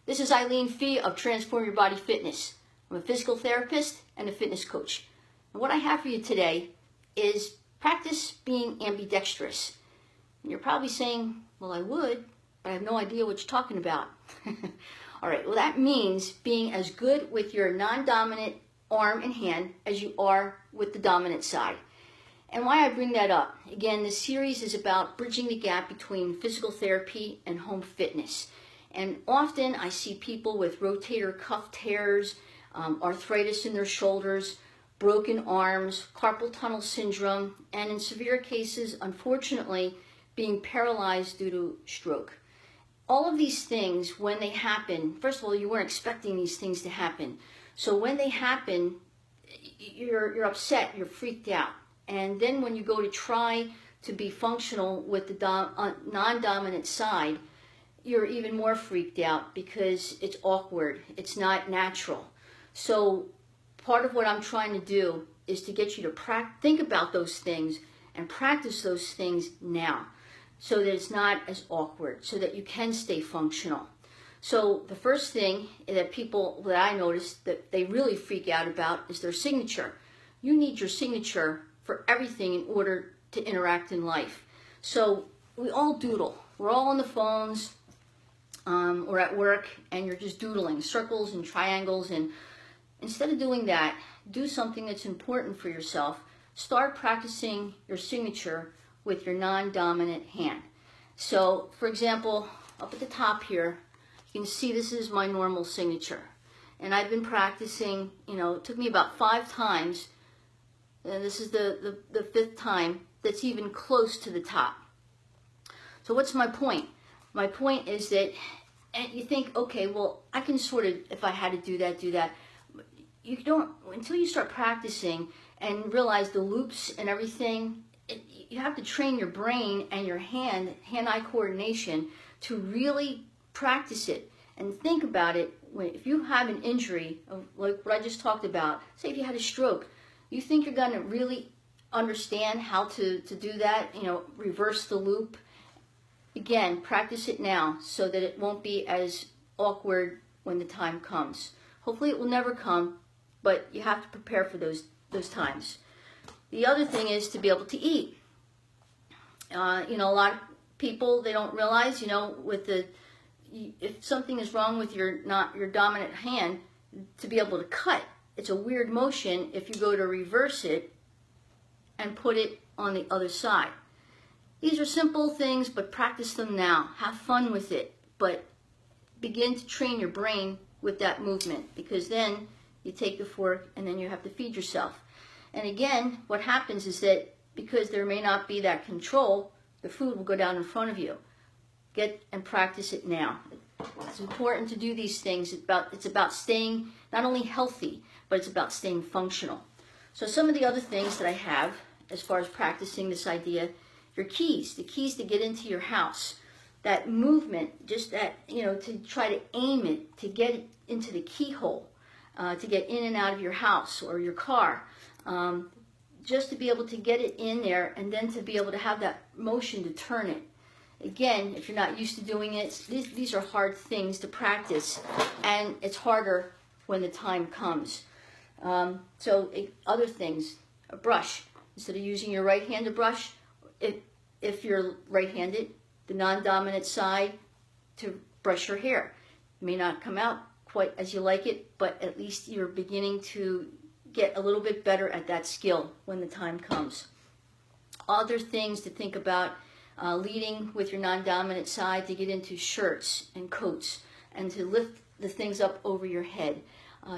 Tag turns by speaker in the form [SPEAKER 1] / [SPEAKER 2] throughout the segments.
[SPEAKER 1] This is Eileen Fee of Transform Your Body Fitness. I'm a physical therapist and a fitness coach. And what I have for you today is practice being ambidextrous. And you're probably saying, well, I would, but I have no idea what you're talking about. All right, well, that means being as good with your non-dominant arm and hand as you are with the dominant side. And why I bring that up, again, this series is about bridging the gap between physical therapy and home fitness. And often I see people with rotator cuff tears, arthritis in their shoulders, broken arms, carpal tunnel syndrome, and in severe cases, unfortunately, being paralyzed due to stroke. All of these things, when they happen, first of all, you weren't expecting these things to happen. So when they happen, you're upset, you're freaked out. And then when you go to try to be functional with the non-dominant side, you're even more freaked out because it's awkward. It's not natural. So part of what I'm trying to do is to get you to think about those things and practice those things now so that it's not as awkward, so that you can stay functional. So the first thing that I notice that they really freak out about is their signature. You need your signature for everything in order to interact in life. So we all doodle. We're all on the phones or at work, and you're just doodling circles and triangles. And instead of doing that, do something that's important for yourself. Start practicing your signature with your non-dominant hand. So, for example, up at the top here, you can see this is my normal signature. And I've been practicing, it took me about 5 times. And this is the 5th time that's even close to the top. So what's my point? My point is that, and you think, okay, well, I can sort of, if I had to do that. You don't, until you start practicing and realize the loops and everything, you have to train your brain and your hand-eye coordination to really practice it. And think about it, if you have an injury, like what I just talked about, say if you had a stroke, you think you're going to really understand how to do that, reverse the loop? Again, practice it now so that it won't be as awkward when the time comes. Hopefully it will never come, but you have to prepare for those times. The other thing is to be able to eat. A lot of people, they don't realize, if something is wrong with your dominant hand, to be able to cut. It's a weird motion if you go to reverse it and put it on the other side. These are simple things, but practice them now. Have fun with it, but begin to train your brain with that movement, because then you take the fork and then you have to feed yourself. And again, what happens is that because there may not be that control, the food will go down in front of you. Get and practice it now. It's important to do these things. It's about staying not only healthy, but it's about staying functional. So some of the other things that I have as far as practicing this idea, your keys, the keys to get into your house, that movement, just that, to try to aim it, to get it into the keyhole, to get in and out of your house or your car, just to be able to get it in there and then to be able to have that motion to turn it. Again, if you're not used to doing it, these are hard things to practice, and it's harder when the time comes. Other things, a brush. Instead of using your right hand to brush, if you're right-handed, the non-dominant side to brush your hair. It may not come out quite as you like it, but at least you're beginning to get a little bit better at that skill when the time comes. Other things to think about, leading with your non-dominant side to get into shirts and coats and to lift the things up over your head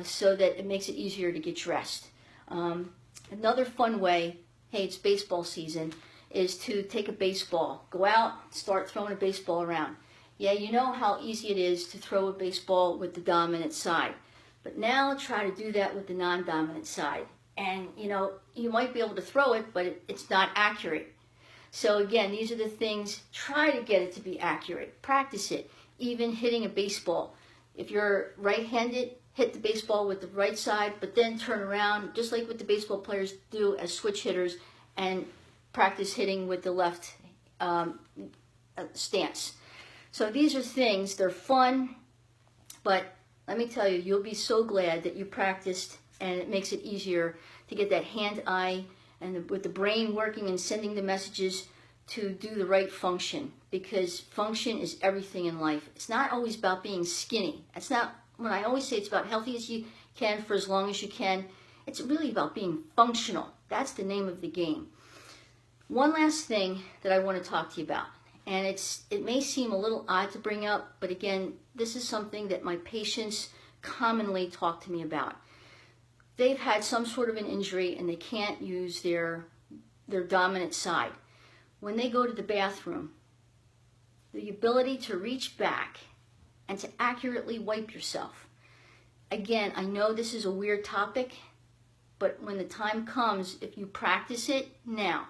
[SPEAKER 1] so that it makes it easier to get dressed. Another fun way, hey, it's baseball season, is to take a baseball. Go out, start throwing a baseball around. Yeah, you know how easy it is to throw a baseball with the dominant side. But now try to do that with the non-dominant side. And, you might be able to throw it, but it's not accurate. So again, these are the things, try to get it to be accurate. Practice it, even hitting a baseball. If you're right-handed, hit the baseball with the right side, but then turn around, just like what the baseball players do as switch hitters, and practice hitting with the left stance. So these are things, they're fun, But let me tell you, you'll be so glad that you practiced, and it makes it easier to get that hand-eye and with the brain working and sending the messages to do the right function, because function is everything in life. It's not always about being skinny. It's not, when I always say it's about healthy as you can for as long as you can, it's really about being functional. That's the name of the game. One last thing that I want to talk to you about, and it may seem a little odd to bring up, but again, this is something that my patients commonly talk to me about. They've had some sort of an injury and they can't use their dominant side. When they go to the bathroom, the ability to reach back and to accurately wipe yourself. Again, I know this is a weird topic, but when the time comes, if you practice it now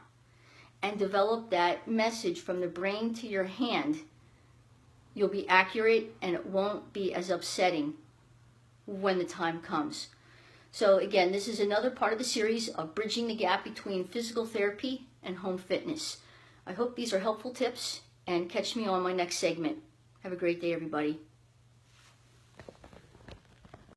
[SPEAKER 1] and develop that message from the brain to your hand, you'll be accurate and it won't be as upsetting when the time comes. So again, this is another part of the series of bridging the gap between physical therapy and home fitness. I hope these are helpful tips, and catch me on my next segment. Have a great day, everybody.